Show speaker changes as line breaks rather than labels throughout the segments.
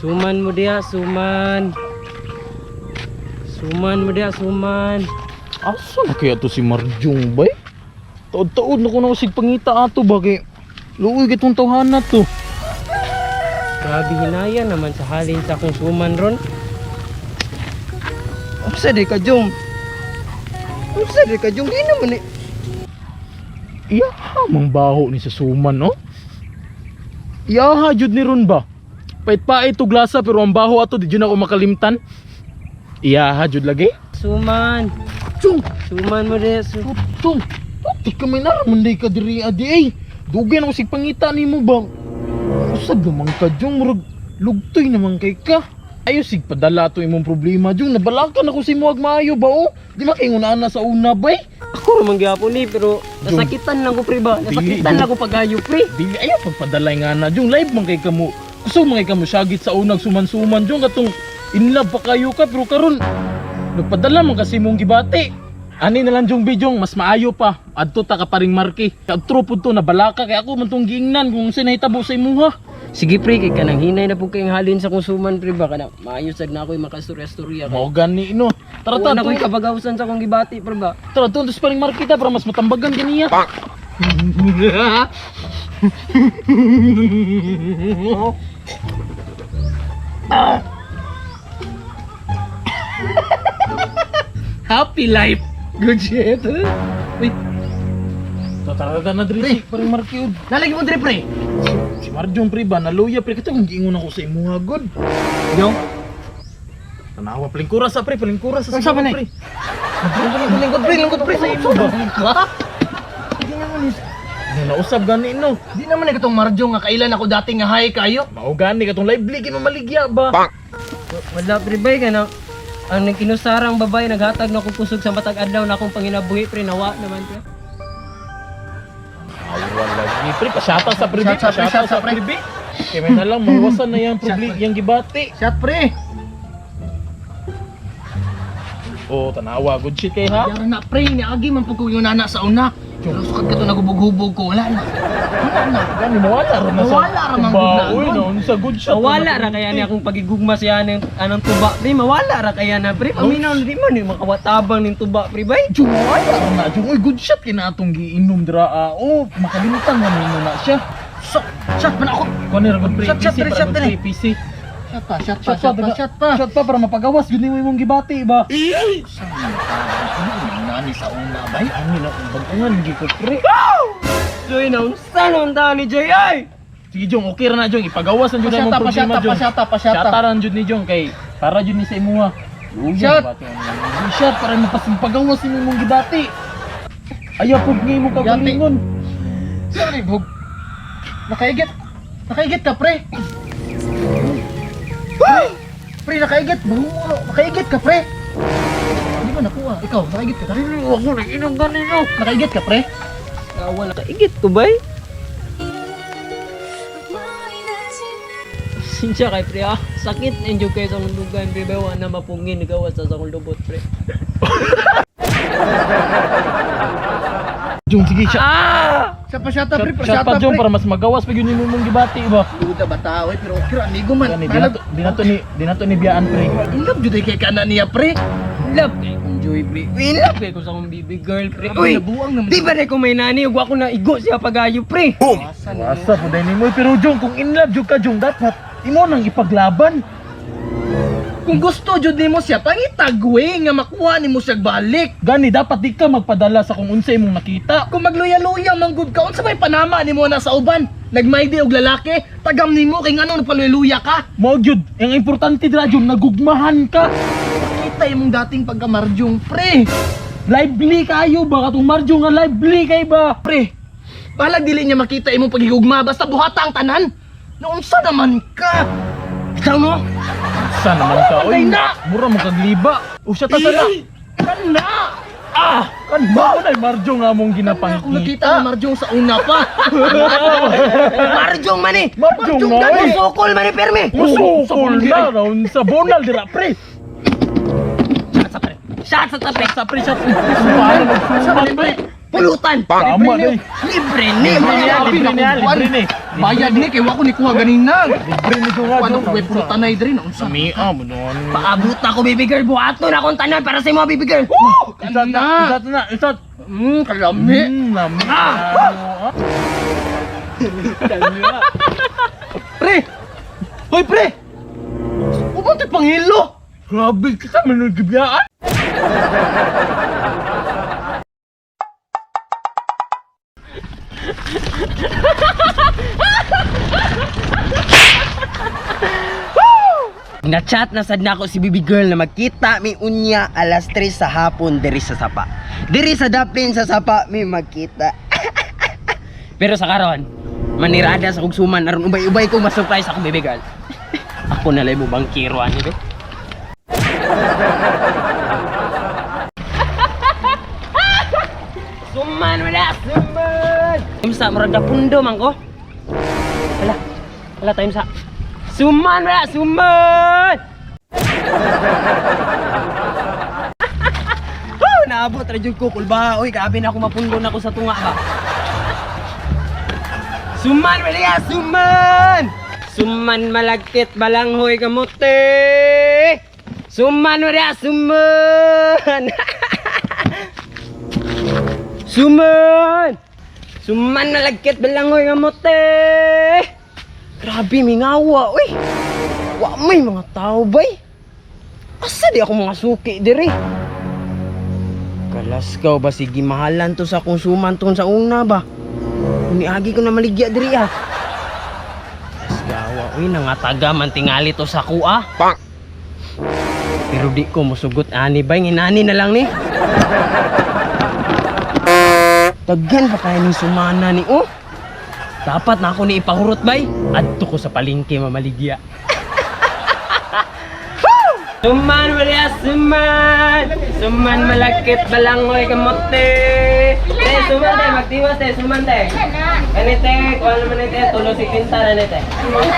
Suman mo dia, suman. Suman mo dia, suman.
Asa na kaya to si Marjong bay? Taod-taod na ko na usig pangita ato ba kay luoy gitong tawhan na to.
Grabe hinaya naman sa halin sa akong suman ron.
Upsa di ka Jong. Upsa di ka Jong, di naman eh.
Iyaha mang baho ni sa suman no? Iyaha jud ni ron ba? Pait-pait to glasa pero ang baho ato di jud ako makalimtan. Iyaha jud lagi.
Suman.
Jong,
Suman mo dia,
Jong. Di ka may naramanday ka diri adi ay. Dugay na usig pangita nimo ba? Usab naman ka Jong, murag lugtoy naman kay ka. Ayo sig padala to imong problema Jong, nabalakan ako si muag maayo ba oh? Di makingunaan na sa una bay.
Ako naman gyapon ni pero nasakitan lang ko pre ba? Nasakitan lang ko pagayo pre.
Dili ayo pagpadalay nga na Jong, live man kay kamo. Gusto man kay kamo syagit sa unag suman-suman Jong katong in love pa kayo ka pero karon nagpadala man kasi mong gibati. Ani na lang Jong Bijong, mas maayo pa. Adto ta ka paring marki. Kadto pud to nabalaka kay ako man tong giingnan kung sinahitabo sa imuha.
Sige pre, kay kanang hinay na po kayong halin sa konsuman pre ba kana maayo sad na ako'y makastorya-storya.
Mao gani no. Tara ta
Wala
to.
ko'y kabagawsan sa akong gibati pre ba.
Tara to sa paring markita para mas matambagan kaniya. Happy life. Good shit. Wait. Tara na diri paring markiud.
Nalagi mo dire pre.
Si Marjong pre ba naluya pre katong giingon ako sa imuha god.
Jong.
Tanawa palingkura sa pre, palingkura sa
Unsa man
pre.
Lingkod pre sa imo ba? Di naman eh.
Ano nausab gani no?
Di naman eh katong Marjong nga kailan ako dati nga hay kayo.
Mao gani katong lively kay mamaligya ba?
Wala pre ba kana ang kinusarang babae naghatag na akong kusog sa matag adlaw na akong panginabuhi pre nawa naman pre.
Awal lagi pre, pasyata sa pre,
Shot sa pre.
Kaya may na lang mawasan na yung problema, yung gibati.
Shot pre.
Oh, tanawa, good shit kay ha?
Yara na pre, niagi man pud ko yung nana sa una. Pero sukad ka to nagubog-hubog ko, wala na. Wala na.
Gani, mawala rin na sa
Mawala rin ang good na
Uy,
nun.
naon sa good shot.
Mawala ra kaya ni akong pagigugma siya anong tuba pre mawala ra kaya na pre paminaw na di man ni makawatabang ning tuba pre bay.
Jung, mawala rin na. Jung, uy, good shot kay na atong giinom dira. Oh, makalimutan mo na siya.
Shot pa na ako.
Kuha ni Ragon pre,
Shot,
PC
pre,
para
shot,
good
pre.
pre, PC.
Shot pa.
Shot pa para mapagawas, yun yung mong gibati ba?
Nani sa una bay.
Ano na kung bagungan, hindi ko pre.
Joy na unsa naman ta ni Joy ay.
Sige Jong, okay ra na Jong, ipagawas ang jud ang mong problema Jong.
Pasyata.
Shot ran jud ni Jong kay para jud ni sa imuha.
Shot.
Shot para mapagawas ni mong gibati. Ayaw pug ni mo kagalingon.
Sorry, bug. Nakaigit ka, pre. Pre, nakaigit. Nakaigit ka, pre. Hindi ba nakuha? Ikaw, nakaigit ka.
Wag mo na inom ganito.
Nakaigit ka, pre.
Wala ka igit ko bay. Sinsya kay pre ah. Sakit enjoy kayo sa mundugan pre ba wa na mapungin gawas sa akong lubot pre.
Jong, sige shot.
Pasyata, pre.
Shot pa Jong para mas magawas pag yun ni mong gibati ba.
Duda bata, oy, pero okay, amigo man.
Gani, di na to ni biyaan pre.
In love jud kay kana niya, pre.
Love kay enjoy pre. In love kay ko sa akong baby girl pre. Uy,
nabuang naman.
di ba na ko may nani ug ako na igo siya pagayo pre.
Wasa po dahil mo pero Jong, kung in love jud ka Jong, dapat imo nang ipaglaban.
Kung gusto jud nimo siya, pangitagwe nga makuha nimo siya balik.
Gani, dapat di ka magpadala sa kung unsa imong nakita.
Kung magluya-luya manggod ka, unsa may panama nimo na sa uban? Nagmaydi og lalaki, tagam nimo kay ngano nagpaluya ka?
Mao jud, ang importante dira Jong, nagugmahan ka.
Kita imong dating pagkamarjong, pre.
Lively kayo ba katong Marjo nga lively kay ba?
Pre, balag dili niya makita imong pagigugma basta buhata ang tanan. Naunsa naman ka? Ikaw no?
Sa naman ka, oy.
Patay na!
Mura mo kagliba. O siya tasala.
Kana!
Kan ba na Marjo nga mong
Kung nakita
ginapangkita?
ang marjong sa una pa. Marjong man eh!
Marjong na,
gani,
oy.
sukol man eh, permi!
Musukol na raon sa bonal dira pre.
Shot sa tape.
Sa pre shot. Paano nagsuman pre?
Pulutan!
Tama day.
Libre ni!
Libre ni.
Bayad ni, kaya wako ni kuha ganina.
Libre ni Jung nga
Ano
Jung.
ko may pulutan na idre na unsa?
Samia mo noon.
Paabot na ko, baby girl. Buhato na akong tanan para sa mga baby girl.
Isat.
Kalami.
Lami.
Pre! Hoy, pre! Pupunta pangilo!
Grabe kita managibiyaan.
Na-chat na sad nako si baby girl na magkita mi unya alas 3 sa hapon diri sa Sapa. Diri sa Daplin sa Sapa mi magkita. Pero sa karon, manirada sa kugsuman aron ubay-ubay ko ma-surprise ako baby girl. Ako na lay mo bangkiro ani be. Suman wala, suman. Imsa murag pundo man ko. Ala time sa. Suman wala, suman. Naabot ra jud ko kulba. Oy, grabe na ako mapundo na ako sa tunga ba. Suman wala, suman. Suman malagkit balanghoy kamote. Suman wala, suman. Suman! Suman malagkit balanghoy kamote. Grabe mingawa, uy. Wa may mga tao bay. Asa di ako mga suki diri? Kalasgaw ba sige mahalan to sa akong suman ton sa una ba? Uniagi ko na maligya diri ah. Kalasgawa, uy nangataga man tingali to sa kuha. Pero di ko musugot ani bay, nginani na lang ni. Daghan pa kaya ning sumana ni oh. Dapat na ako ni ipahurot bay. Adto ko sa palengke mamaligya. Suman wala suman. Suman malakit balanghoy kamote. Suman te magtiwas te suman te. Kanite kuan naman te tulo si pinta na te.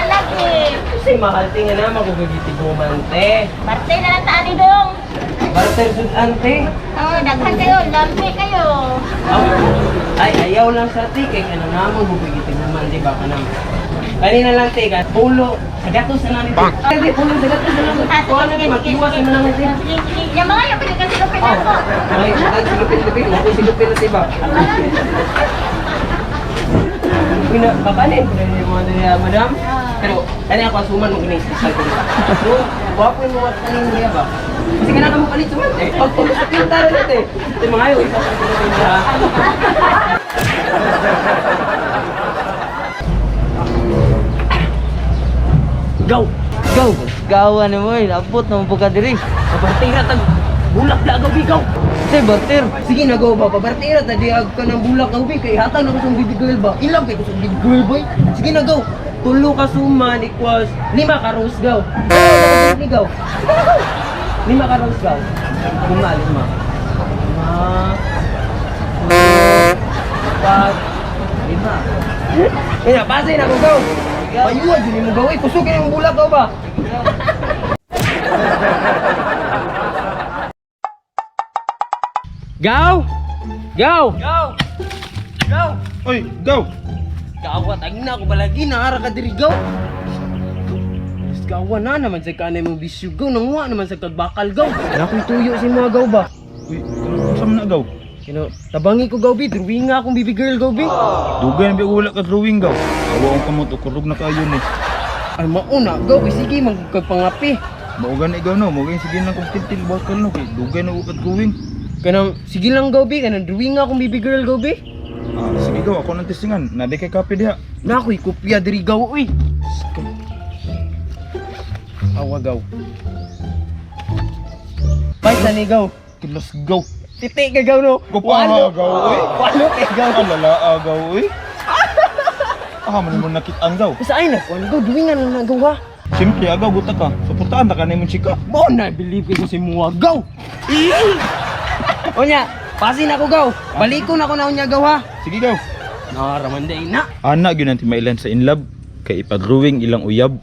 Lagi.
Si mahal tinga na magugiti guman te.
Birthday na lang taan ni Dong.
Barter sud ante.
Oh, daghan kayo, lampi kayo.
Ay ayaw lang sa ti kay kanang namang gugiti guman di ba kanang. Kanina lang te ka pulo sagatos na nito. Ay pulo sagatos na lang. Kuan na magtiwas na lang te.
Yung mga yung pinagkasilupin ako.
Ay, silupin-lupin. Ako silupin na diba? Papanin ko na yung mga nila, madam. Pero, tani ako asuman mo ganyan special ko nila. So, wapo yung mga tanin nila ba? Kasi ka na ka mo palit suman. Eh, pagtulos sa pintara natin. Ito mga ayaw, isa sa pinagkasilupin. Go! Go!
Gawa ni mo, abot na mo ka diri.
Pabartira tag bulak na agaw bigaw.
Say, barter. Sige na, go ba? Pabartira, tadiag ka ng bulak ng kay hatang na ko sa baby girl ba? Ilang kay ko sa baby girl boy? Sige na, go. Tulo ka suman equals 5 ka rose gaw. Ni gaw. 5 ka rose gaw. Lima. 5, 4, 5. Kaya, pasay na ko gaw. Ayun, hindi mo gawin. Kusukin yung bulak gaw ba?
Go! Go!
Oy, go.
Gawat, ang ina ko balagi na ka diri gaw. Gawa na naman sa kanay mong bisyo gaw. Nanguha naman sa kagbakal gaw. Nako'y tuyo si mga gaw ba?
Uy, unsa man na gaw?
Tabangi ko gaw bi. Drawing nga akong baby girl gaw bi.
Dugay na wala ka drawing gaw. Awa ang kamot o kurog na kayo ni.
Ay mauna gaw. Sige magkagpangapi.
Maugan ikaw no, maugan sige lang kung tintil bakal no kay dugay na ukat drawing.
Kanang sige lang gaw bi. Kanang drawing nga akong baby girl gaw bi.
Ah, sige gaw ako nang testingan. Nadi kay copy diha.
Nako'y kopya diri gaw uy. Awa gaw. Bye sa ni gaw.
Kilos gaw.
Titi ka gaw no.
Kupaha gaw oy.
Walo kay gaw.
Alala agaw oy. Ah, man mo nakit-ang gaw.
Sa ay na kuan gaw. Duwingan na nagawa.
Siyempre agaw buta ka. Suportahan ta kanay mo chika.
Mo na believe ko si Mua gaw. Onya, pasin ako gaw. Balikon ako na unya gaw ha.
Sige gaw.
Naraman day na.
Ana gyud nanti mailan sa inlab kay ipa-drawing ilang uyab.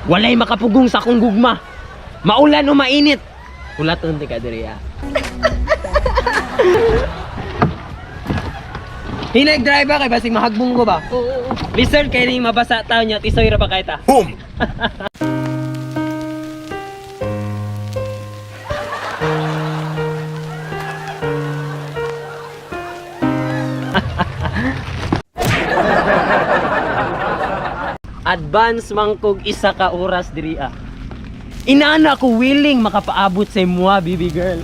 Walay makapugong sa akong gugma. Maulan o mainit. Ulaton ti ka diri ah. Hinag-drive ba kay basig mahagbong ko ba? Oo. Listen kay ning mabasa taon niya tisoy ra ba kay ta? Boom. Advance man kog isa ka oras diri ah. Inaana ko willing makapaabot sa imwa, baby girl.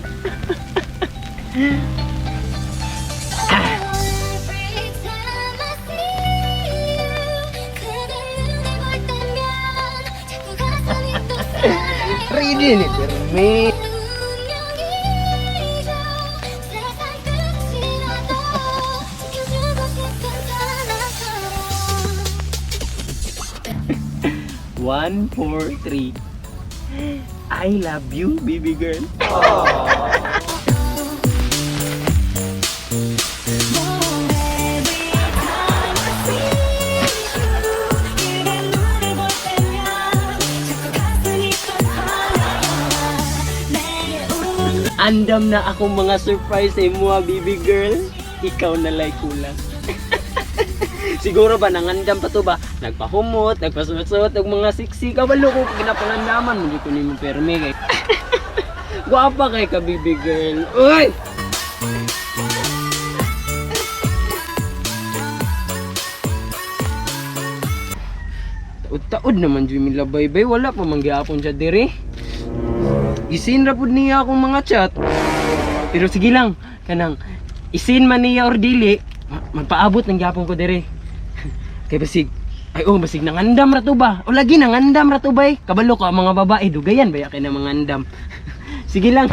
Ready ni Permi. One, 4, 3. I love you, baby girl. Andam na akong mga surprise sa imo, baby girl. Ikaw na lay kulang. Siguro ba nangandam pa to ba? Nagpahumot, nagpasuot-suot og mga siksi kabalo ko ginapangandaman mo dito nimo permi kay. Guwapa kay ka, baby girl. Uy! Taod naman dyan mila baybay, wala pa manggihapon siya diri. Isin ra pud niya akong mga chat. Pero sige lang, kanang isin man niya or dili, magpaabot ng gihapon ko diri. Kay basig, ay basig nangandam ra to ba? O lagi nangandam ra to bay. Kabalo ko ang mga babae dugayan baya kay na mangandam. Sige lang.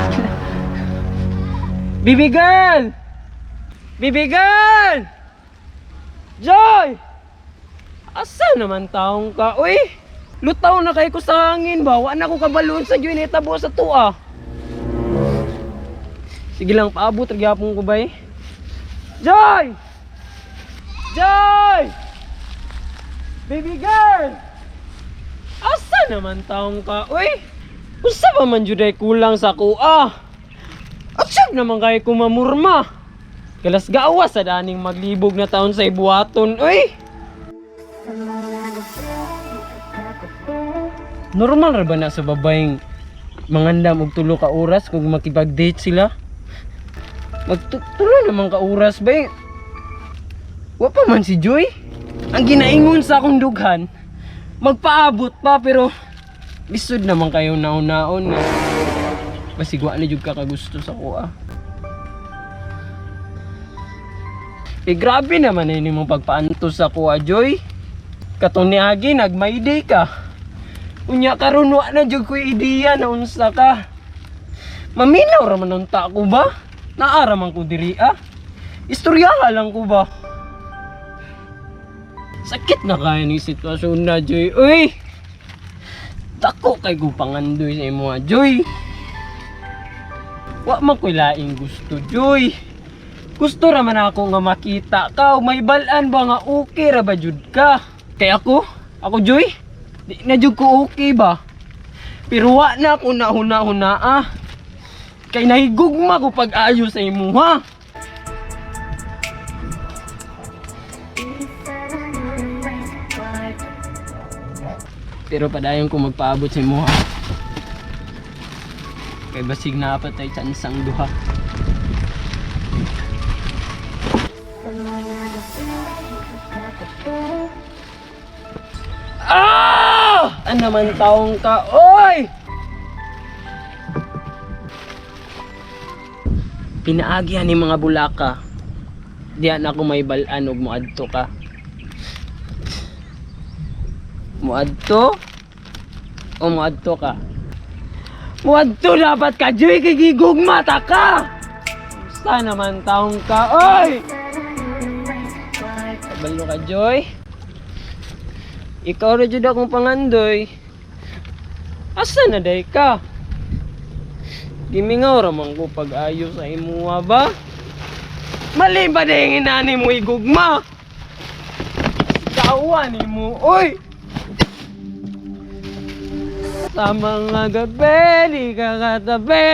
Baby girl! Baby girl! Joy! Asa naman taong ka? Uy! Lutaw na kay ko sa hangin ba? Wa na ko kabalon sa Joy na itabo sa tuwa. Sige lang, paabot ra gyapon ko bay. Joy! Joy! Baby girl! Asa naman taong ka? Uy! Usa ba man juday kulang sa kuha? Atsag naman kay kumamurma. Kalas gawa sa daning maglibog na taon sa ibuhaton. Uy! Normal ra ba na sa babaeng mangandam og tulo ka oras kung makipag-date sila? Magtulo naman ka oras ba? Wa pa man si Joy? Ang ginaingon sa akong dughan, magpaabot pa pero lisod naman kayo naon-naon nga. Basigwa na jud ka kagusto sa kuha. Grabe naman ini mong pagpaantos sa kuha, Joy. Katong niagi nag-mayday ka. Unya karon wa na jud ko ideya na unsa ka. Maminaw ra man unta ko ba? Naara man ko diri ah. Istoryahan lang ko ba? Sakit na kaya ni sitwasyon na, Joy. Uy! Dako kay ko pangandoy sa imo, Joy. Wa man ko'y laing gusto, Joy. Gusto ra man ako nga makita ka. May balaan ba nga okay ra ba jud ka? Kay ako, Joy, di na jud ko okay ba? Pero wa na ako nahuna-huna ah. Kay nahigugma ko pag-ayo sa imo, ha? Pero padayon ko magpaabot sa imo, ha? Kay basig na patay chansang duha. Ah! Ano man taong ka, oy! Pinaagyan ni mga bulaka. Diyan ako may balaan og moadto ka. Muadto? O muadto ka? Muadto dapat ka, Joy, kay gigugma ta ka! Basta naman taong ka, oy! Kabalo ka, Joy? Ikaw na jud akong pangandoy. Asa na day ka? Gimingaw ramang ko pag-ayo sa imuha ba? Mali ba dahil inani mo igugma? Kawa ni mo, oy!
Sa mga gabi, di ka katabi.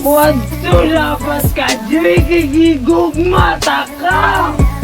Wadto labas ka, Joy, kay gigugmata ka!